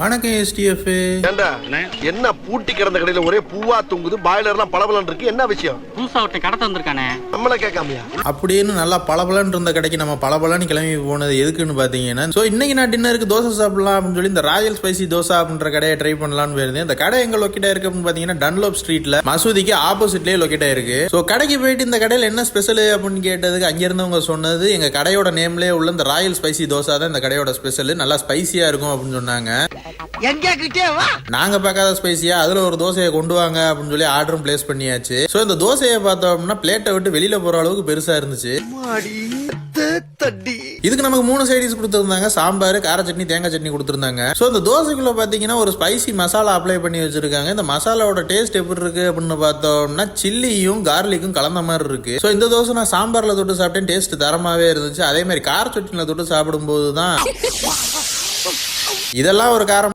வணக்கம் எஸ்டிஎஃப். ஏண்டா என்ன பூட்டி கிடந்த கடையில ஒரே பூவா தொங்குது, பாய்லர்லாம் பளபளன்னு இருக்கு, என்ன விஷயம்? புதுசா ஒருத்தன் கடத்த வந்திருக்கானே, நம்மள கேட்காமையா? அப்படின்னு நல்லா பளபளன்னு இருந்த கடைக்கு நம்ம பளபளன்னு கிளம்பி போனது எதுக்குன்னு பாத்தீங்கன்னா, ஸோ இன்னைக்கு நான் டின்னருக்கு தோசை சாப்பிடலாம் அப்படின்னு சொல்லி இந்த ராயல் ஸ்பைசி தோசை அப்படின்ற கடையை ட்ரை பண்ணலாம்னு போயிருந்தேன். இந்த கடை எங்க லொக்கேட் ஆயிருக்கு அப்படின்னு பாத்தீங்கன்னா டன்லோப் ஸ்ட்ரீட்ல மசூதிக்கு ஆப்போசிட்லயே லொக்கேட் ஆயிருக்கு. ஸோ கடைக்கு போயிட்டு இந்த கடையில் என்ன ஸ்பெஷல் அப்படின்னு கேட்டதுக்கு அங்க இருந்தவங்க சொன்னது எங்க கடையோட நேம்லயே உள்ள இந்த ராயல் ஸ்பைசி தோசை தான் இந்த கடையோட ஸ்பெஷல், நல்லா ஸ்பைசியா இருக்கும் அப்படின்னு சொன்னாங்க. நாங்க பார்க்காத ஸ்பைசியா அதுல ஒரு தோசையை கொண்டு வாங்க அப்படின்னு சொல்லி ஆர்டரும் பிளேஸ் பண்ணியாச்சு. சோ இந்த தோசையை பார்த்தோம்னா பிளேட்டை விட்டு வெளியில போற அளவுக்கு பெருசா இருந்துச்சு. இதுக்கு நமக்கு 3 சைடிஸ் கொடுத்துருந்தாங்க, சாம்பார், கார சட்னி, தேங்காய் சட்னி கொடுத்துருந்தாங்க. சோ இந்த தோசைக்குள்ள பாத்தீங்கன்னா ஒரு ஸ்பைசி மசாலா அப்ளை பண்ணி வச்சிருக்காங்க. இந்த மசாலாவோட டேஸ்ட் எப்படி இருக்கு அப்படின்னு பார்த்தோம்னா சில்லியும் கார்லிக்கும் கலந்த மாதிரி இருக்கு. சோ இந்த தோசை நான் சாம்பார்ல தொட்டு சாப்பிட்டேன், டேஸ்ட் தரமாவே இருந்துச்சு. அதே மாதிரி கார சட்னில தொட்டு சாப்பிடும் போதுதான் இதெல்லாம் ஒரு காரம்